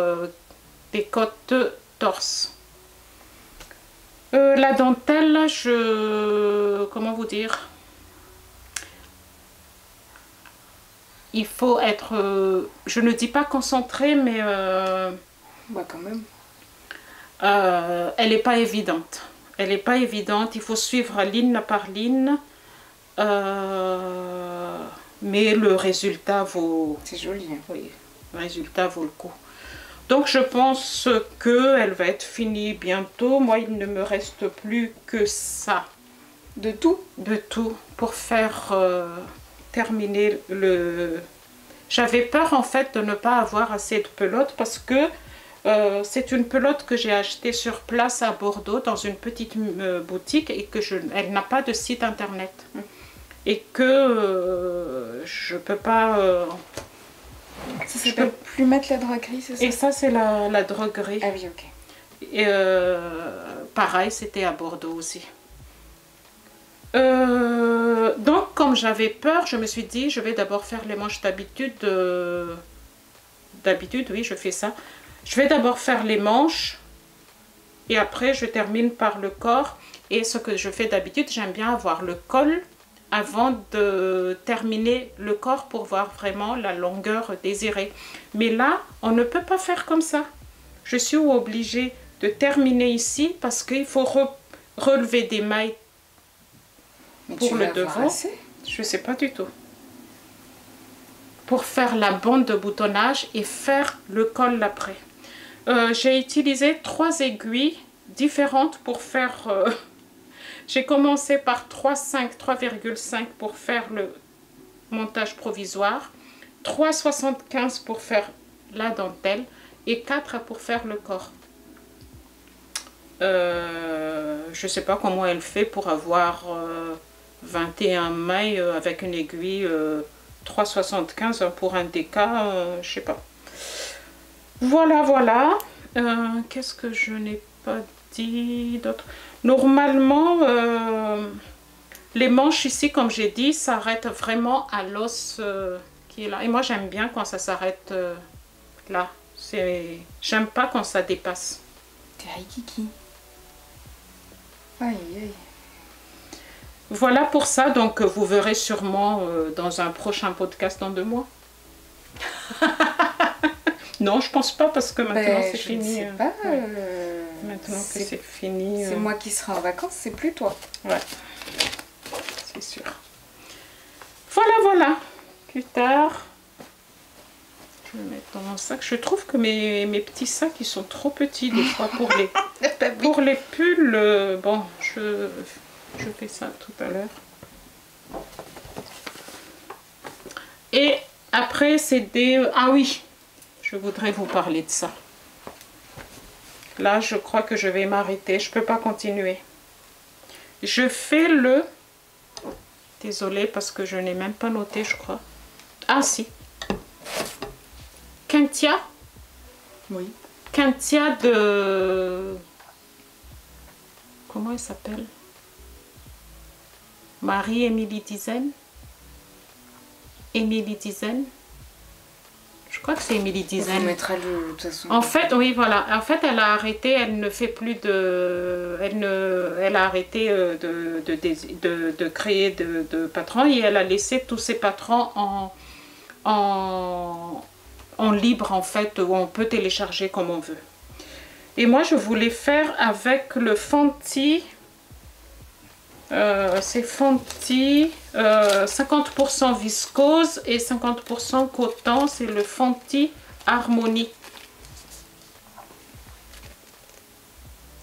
des côtes torse. La dentelle, comment vous dire, il faut être, je ne dis pas concentré, mais bah quand même. Elle n'est pas évidente. Elle n'est pas évidente, il faut suivre ligne par ligne. Mais le résultat vaut... C'est joli. Hein. Oui, le résultat vaut le coup. Donc je pense qu'elle va être finie bientôt. Moi, il ne me reste plus que ça. De tout? De tout. Pour faire terminer le... J'avais peur en fait de ne pas avoir assez de pelote parce que c'est une pelote que j'ai achetée sur place à Bordeaux dans une petite boutique et que elle n'a pas de site internet. Et que je peux pas... ça s'appelle plus mettre la droguerie, c'est ça? Et ça, c'est la droguerie. Ah oui, ok. Et pareil, c'était à Bordeaux aussi. Donc, comme j'avais peur, je me suis dit, je vais d'abord faire les manches d'habitude. D'habitude, oui, je fais ça. Je vais d'abord faire les manches. Et après, je termine par le corps. Et ce que je fais d'habitude, j'aime bien avoir le col avant de terminer le corps pour voir vraiment la longueur désirée. Mais là, on ne peut pas faire comme ça. Je suis obligée de terminer ici parce qu'il faut relever des mailles pour le devant. Je ne sais pas du tout. Pour faire la bande de boutonnage et faire le col après. J'ai utilisé 3 aiguilles différentes pour faire... J'ai commencé par 3,5 pour faire le montage provisoire, 3,75 pour faire la dentelle et 4 pour faire le corps. Je ne sais pas comment elle fait pour avoir 21 mailles avec une aiguille 3,75 pour un DK, je ne sais pas. Voilà, voilà. Qu'est-ce que je n'ai pas dit d'autre? Normalement, les manches ici, comme j'ai dit, s'arrêtent vraiment à l'os qui est là. Et moi, j'aime bien quand ça s'arrête là. J'aime pas quand ça dépasse. T'es Kiki. Aïe, aïe. Voilà pour ça. Donc, vous verrez sûrement dans un prochain podcast dans 2 mois. Non, je pense pas parce que maintenant c'est fini. Je ne sais pas. Maintenant que c'est fini. C'est moi qui serai en vacances, c'est plus toi. Ouais, c'est sûr. Voilà, voilà. Plus tard, je vais mettre dans mon sac. Je trouve que mes petits sacs, ils sont trop petits des fois pour les, pour les pulls. Bon, je fais ça tout à l'heure. Et après, c'est des... Ah oui, je voudrais vous parler de ça. Là, je crois que je vais m'arrêter. Je ne peux pas continuer. Je fais le... Désolée parce que je n'ai même pas noté, je crois. Ah, si. Quintia. Oui. Quintia de... Comment elle s'appelle? Marie-Émilie Dizaine. Émilie Dizaine. Je crois que c'est Émilie Dizaine. On mettra de toute façon. En fait, oui, voilà. En fait, elle a arrêté, elle ne fait plus de... Elle a arrêté de créer de patrons et elle a laissé tous ses patrons en libre, en fait, où on peut télécharger comme on veut. Et moi, je voulais faire avec le Fenty. C'est Fenty 50% viscose et 50% coton. C'est le Fenty Harmonie.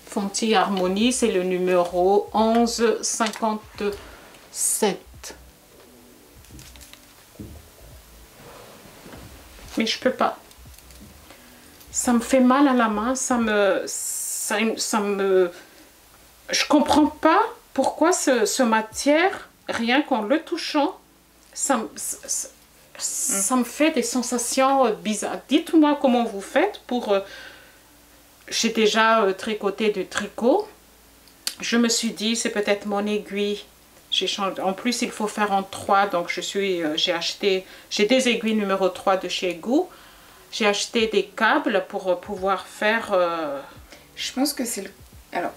Fenty Harmonie, c'est le numéro 1157. Mais je peux pas. Ça me fait mal à la main, je comprends pas pourquoi ce matière, rien qu'en le touchant, ça me fait des sensations bizarres. Dites-moi comment vous faites pour... j'ai déjà tricoté du tricot. Je me suis dit, c'est peut-être mon aiguille. En plus, il faut faire en 3, donc j'ai des aiguilles numéro 3 de chez Goo. J'ai acheté des câbles pour pouvoir faire... Je pense que c'est le... Alors,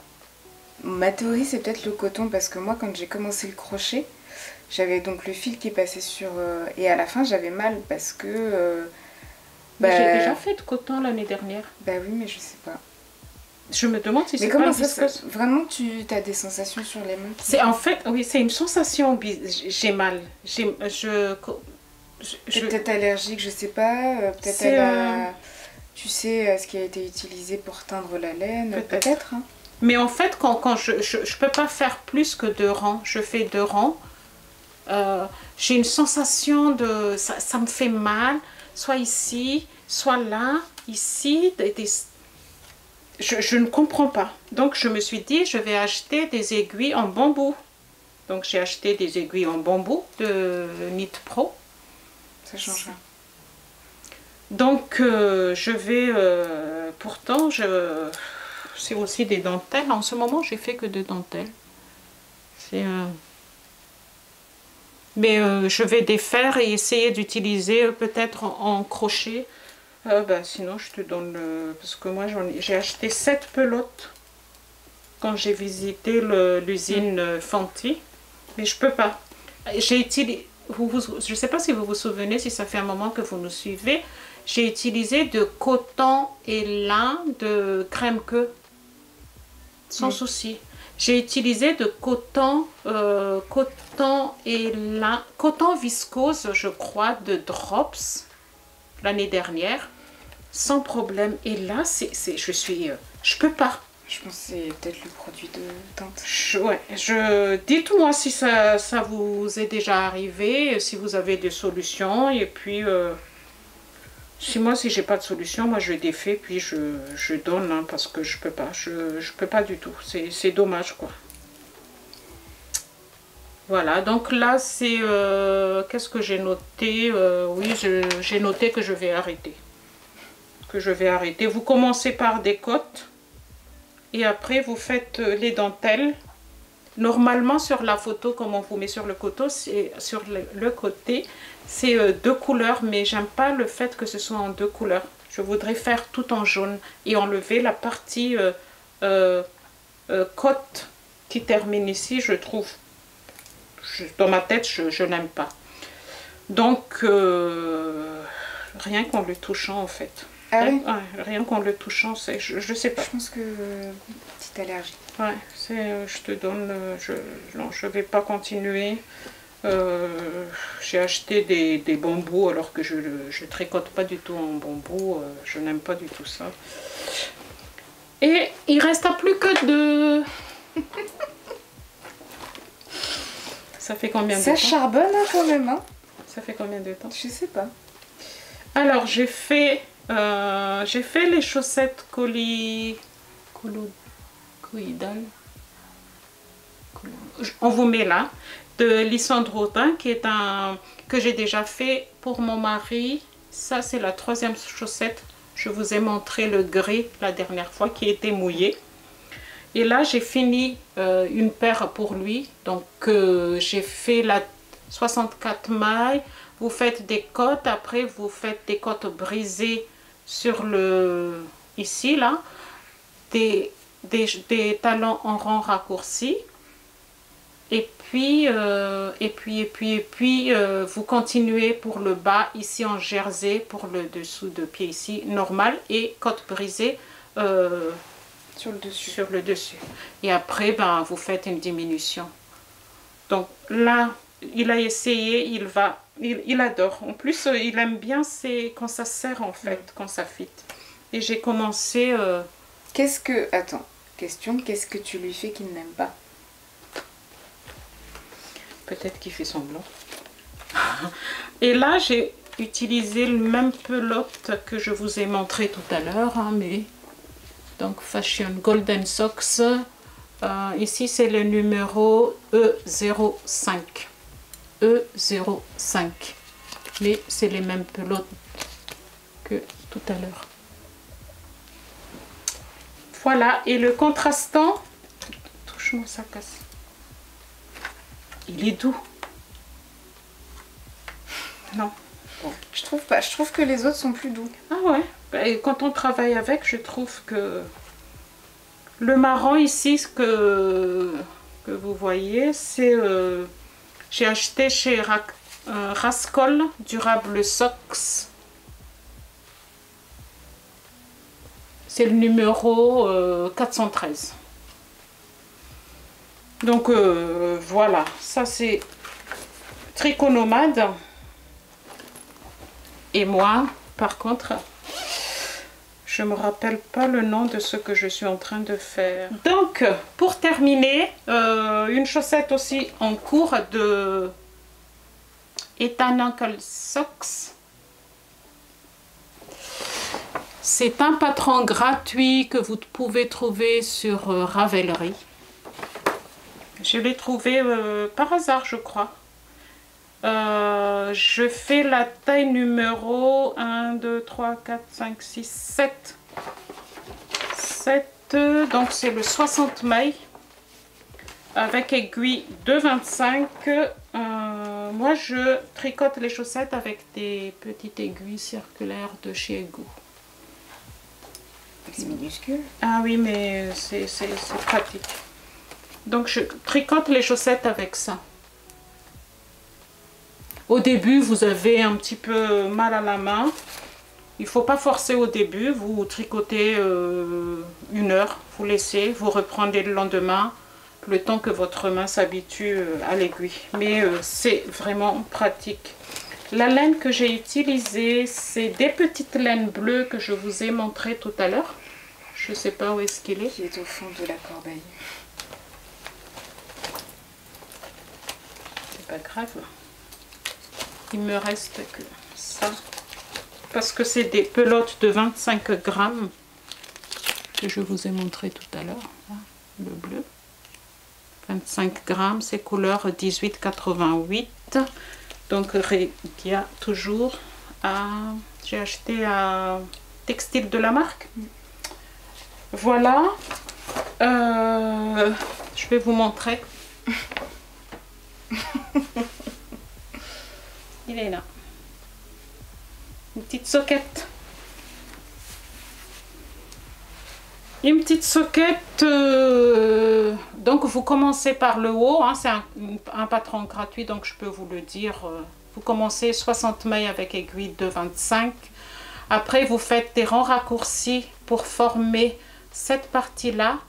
ma théorie, c'est peut-être le coton, parce que moi, quand j'ai commencé le crochet, j'avais donc le fil qui passait sur... et à la fin, j'avais mal, parce que... J'ai déjà fait de coton l'année dernière. Bah oui, mais je sais pas. Je me demande si c'est pas pas viscose. Vraiment, tu as des sensations sur les mains C'est en fait, oui, c'est une sensation... J'ai mal. Peut-être allergique, je sais pas. Peut-être elle a... Tu sais ce qui a été utilisé pour teindre la laine. Peut-être. Hein. Mais en fait, quand je peux pas faire plus que 2 rangs. Je fais 2 rangs. J'ai une sensation de... Ça me fait mal. Soit ici, soit là, ici. Je ne comprends pas. Donc, je me suis dit, je vais acheter des aiguilles en bambou. Donc, j'ai acheté des aiguilles en bambou de Knit Pro. Ça change rien. Donc, je vais... pourtant, c'est aussi des dentelles. En ce moment, j'ai fait que de dentelles. Mais je vais défaire et essayer d'utiliser peut-être en crochet. Sinon, je te donne... parce que moi, j'ai acheté 7 pelotes quand j'ai visité l'usine Fenty. Mais je peux pas. J'ai utilisé... je ne sais pas si vous vous souvenez, si ça fait un moment que vous nous suivez. J'ai utilisé de coton et lin de crème queue. Sans souci. J'ai utilisé de coton et lin, coton viscose, je crois, de Drops l'année dernière, sans problème. Et là, je peux pas. Je pense que c'est peut-être le produit de teinte. Dites-moi si ça vous est déjà arrivé, si vous avez des solutions. Et puis, si j'ai pas de solution, moi je défais, puis je donne, hein, parce que je peux pas. Je peux pas du tout. C'est dommage, quoi. Voilà, donc là, c'est... qu'est-ce que j'ai noté? Oui, j'ai noté que je vais arrêter. Vous commencez par des côtes. Et après, vous faites les dentelles. Normalement, sur la photo, comme on vous met sur le côté, sur le côté, c'est 2 couleurs. Mais j'aime pas le fait que ce soit en 2 couleurs. Je voudrais faire tout en jaune. Et enlever la partie côte qui termine ici, je trouve. Dans ma tête, je n'aime pas. Donc, rien qu'en le touchant, en fait. Ah oui? Rien qu'en le touchant, je sais pas. Je pense que petite allergie. Ouais, je te donne... non, je vais pas continuer. J'ai acheté des bambous alors que je tricote pas du tout en bambou. Je n'aime pas du tout ça. Et il reste plus que 2... Ça fait combien de temps? Ça charbonne, hein, quand même. Hein. Ça fait combien de temps? Je sais pas. Alors, j'ai fait les chaussettes colloïdales. On vous met là. De Lysandre Audin, qui est que j'ai déjà fait pour mon mari. Ça, c'est la 3e chaussette. Je vous ai montré le gris la dernière fois qui était mouillé. Et là, j'ai fini une paire pour lui. Donc, j'ai fait la 64 mailles. Vous faites des côtes. Après, vous faites des côtes brisées sur le... Ici, là. Des talons en rang raccourci. Et puis, vous continuez pour le bas, ici en jersey, pour le dessous de pied ici, normal. Et côte brisée sur le dessus. Sur le dessus. Et après, ben, vous faites une diminution. Donc là, il a essayé, il adore. En plus, il aime bien quand ça serre en fait, quand ça fit. Et j'ai commencé... Attends, question, qu'est-ce que tu lui fais qu'il n'aime pas? Peut-être qu'il fait semblant. Et là, j'ai utilisé le même pelote que je vous ai montré tout à l'heure, hein, mais... Donc, Fashion Golden Socks. Ici, c'est le numéro E05. E05. Mais c'est les mêmes pelotes que tout à l'heure. Voilà. Et le contrastant... Touche-moi, ça casse. Il est doux. Non. Bon, je trouve pas. Je trouve que les autres sont plus doux. Ah ouais. Et quand on travaille avec, je trouve que le marron ici, ce que vous voyez, c'est j'ai acheté chez Rascol Durable Socks. C'est le numéro 413. Donc voilà, ça c'est Tricot Nomade. Et moi, par contre, je ne me rappelle pas le nom de ce que je suis en train de faire. Donc, pour terminer, une chaussette aussi en cours de Ethan Uncle Socks. C'est un patron gratuit que vous pouvez trouver sur Ravelry. Je l'ai trouvé par hasard, je crois. Je fais la taille numéro 1, 2, 3, 4, 5, 6, 7. 7, donc c'est le 60 mailles avec aiguille de 25. Moi, je tricote les chaussettes avec des petites aiguilles circulaires de chez Ego. C'est minuscule. Ah oui, mais c'est pratique. Donc, je tricote les chaussettes avec ça. Au début, vous avez un petit peu mal à la main. Il ne faut pas forcer au début. Vous tricotez 1 heure, vous laissez, vous reprenez le lendemain, le temps que votre main s'habitue à l'aiguille. Mais c'est vraiment pratique. La laine que j'ai utilisée, c'est des petites laines bleues que je vous ai montrées tout à l'heure. Je ne sais pas où est-ce qu'il est. Qui est au fond de la corbeille. C'est pas grave. Il me reste que ça. Parce que c'est des pelotes de 25 grammes que je vous ai montré tout à l'heure. Le bleu. 25 grammes, c'est couleur 1888. Donc Regia toujours. J'ai acheté à Textile de la marque. Voilà. Je vais vous montrer. Il est là. Une petite soquette. Une petite soquette. Donc vous commencez par le haut. Hein, c'est un patron gratuit, donc je peux vous le dire. Vous commencez 60 mailles avec aiguille de 25. Après vous faites des rangs raccourcis pour former cette partie-là.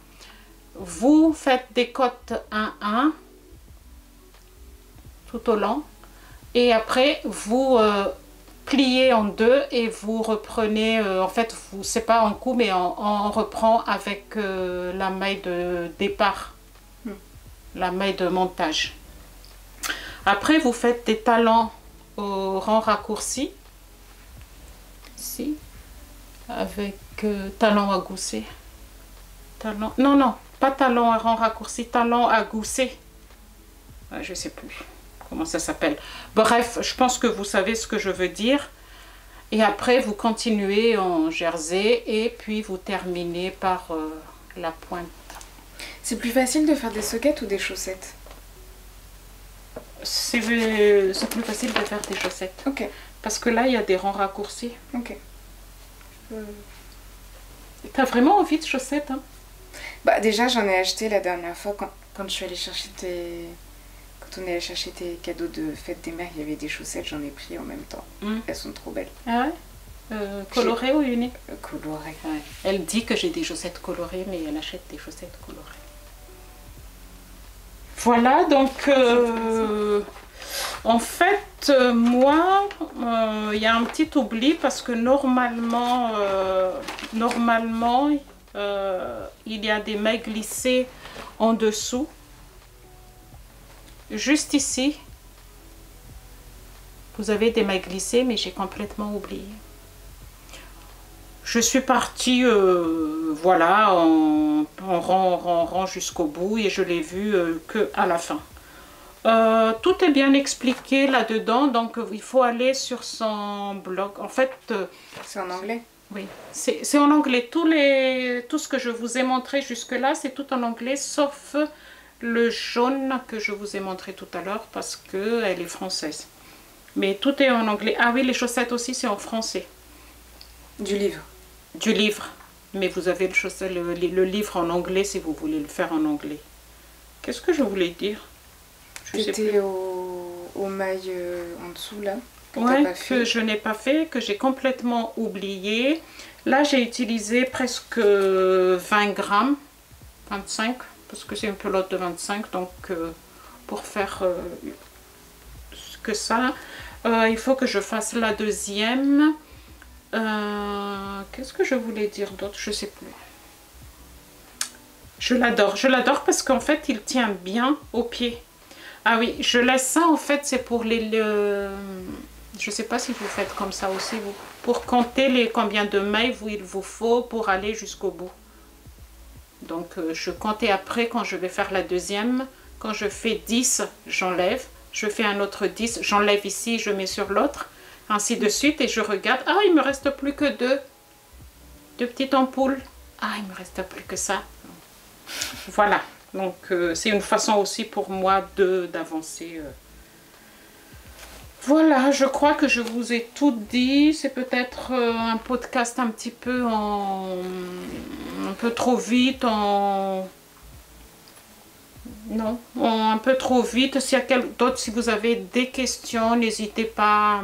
Vous faites des côtes 1-1 tout au long. Et après, vous pliez en deux et vous reprenez, en fait, c'est pas en coup, mais on reprend avec la maille de départ, la maille de montage. Après, vous faites des talons au rang raccourci, ici, avec talons à gousset. Non, pas talons à rang raccourci, talons à gousset. Je sais plus comment ça s'appelle. Bref, je pense que vous savez ce que je veux dire. Et après, vous continuez en jersey et puis vous terminez par la pointe. C'est plus facile de faire des sockets ou des chaussettes? C'est plus facile de faire des chaussettes. Ok. Parce que là, il y a des rangs raccourcis. Ok. T'as vraiment envie de chaussettes, hein? Bah déjà, j'en ai acheté la dernière fois quand je suis allée chercher Quand on est allé chercher tes cadeaux de fête des mères, il y avait des chaussettes, j'en ai pris en même temps. Elles sont trop belles. Ah ouais? Colorées ou unies? Colorées. Ouais. Elle dit que j'ai des chaussettes colorées, mais elle achète des chaussettes colorées. Voilà, donc en fait, moi, il y a un petit oubli parce que normalement, il y a des mailles glissées en dessous. Juste ici, vous avez des mailles glissées, mais j'ai complètement oublié. Je suis partie, voilà, en rang jusqu'au bout et je l'ai vu que à la fin. Tout est bien expliqué là-dedans, donc il faut aller sur son blog. En fait, c'est en anglais? Oui, c'est en anglais. Tout ce que je vous ai montré jusque-là, c'est tout en anglais, sauf le jaune que je vous ai montré tout à l'heure parce qu'elle est française. Mais tout est en anglais. Ah oui, les chaussettes aussi, c'est en français. Du livre? Du livre. Mais vous avez le livre en anglais si vous voulez le faire en anglais. Qu'est-ce que je voulais dire? C'était aux mailles en dessous là? Que je n'ai pas fait, que j'ai complètement oublié. Là, j'ai utilisé presque 20 grammes, 25, parce que c'est une pelote de 25, donc pour faire que ça, il faut que je fasse la deuxième. Qu'est-ce que je voulais dire d'autre? Je sais plus. Je l'adore parce qu'en fait, il tient bien au pied. Ah oui, je laisse ça, en fait, c'est pour je sais pas si vous faites comme ça aussi, vous. Pour compter combien de mailles il vous faut pour aller jusqu'au bout. Donc, je compte et après, quand je vais faire la deuxième, quand je fais 10, j'enlève. Je fais un autre 10, j'enlève ici, je mets sur l'autre. Ainsi de suite. Et je regarde. Ah, il me reste plus que deux petites ampoules. Ah, il me reste plus que ça. Voilà. Donc, c'est une façon aussi pour moi d'avancer. Voilà, je crois que je vous ai tout dit. C'est peut-être un podcast un petit peu un peu trop vite. Non, un peu trop vite. S'il y a d'autres, si vous avez des questions, n'hésitez pas à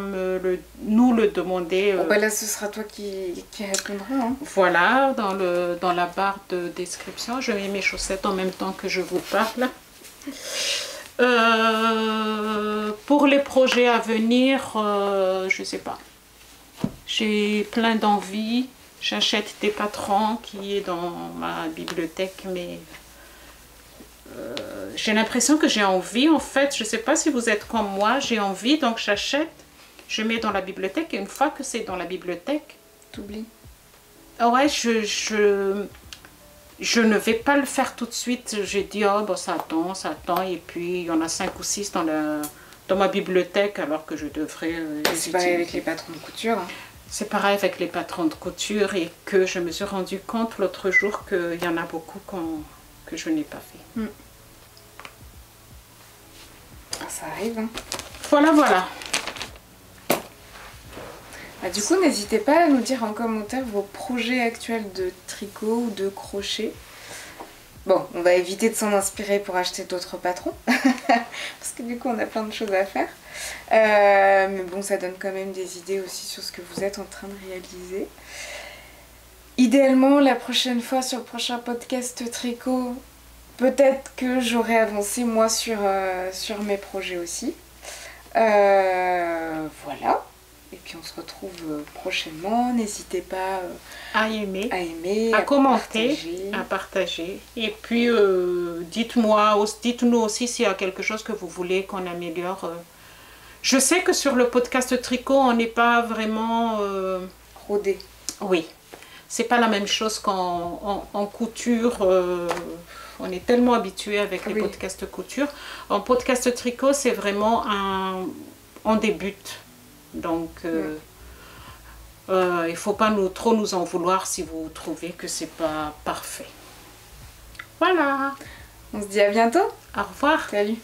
nous le demander. Bah là, ce sera toi qui répondra. Hein. Voilà, dans la barre de description. Je mets mes chaussettes en même temps que je vous parle. Pour les projets à venir, je sais pas. J'ai plein d'envie. J'achète des patrons qui est dans ma bibliothèque, mais j'ai l'impression que j'ai envie. En fait, je sais pas si vous êtes comme moi, j'ai envie, donc j'achète, je mets dans la bibliothèque et une fois que c'est dans la bibliothèque, t'oublies. Ouais, je ne vais pas le faire tout de suite. J'ai dit, oh, bon, ça attend. Et puis, il y en a 5 ou 6 dans ma bibliothèque, alors que je devrais... c'est pareil avec les patrons de couture. Hein. C'est pareil avec les patrons de couture et que je me suis rendu compte l'autre jour qu'il y en a beaucoup que je n'ai pas fait. Ça arrive. Hein. Voilà. Bah, du coup, n'hésitez pas à nous dire en commentaire vos projets actuels de tricot ou de crochet. Bon, on va éviter de s'en inspirer pour acheter d'autres patrons. Parce que du coup, on a plein de choses à faire. Mais bon, ça donne quand même des idées aussi sur ce que vous êtes en train de réaliser. Idéalement, la prochaine fois, sur le prochain podcast tricot, peut-être que j'aurai avancé moi sur mes projets aussi. Voilà. Et puis on se retrouve prochainement. N'hésitez pas à aimer, à commenter, à partager. Et puis dites-nous aussi s'il y a quelque chose que vous voulez qu'on améliore. Je sais que sur le podcast tricot, on n'est pas vraiment rodé. Oui, c'est pas la même chose qu'en couture. On est tellement habitué avec les podcasts couture. En podcast tricot, c'est vraiment on débute. Donc, il ne faut pas trop nous en vouloir si vous trouvez que c'est pas parfait. Voilà. On se dit à bientôt. Au revoir. Salut.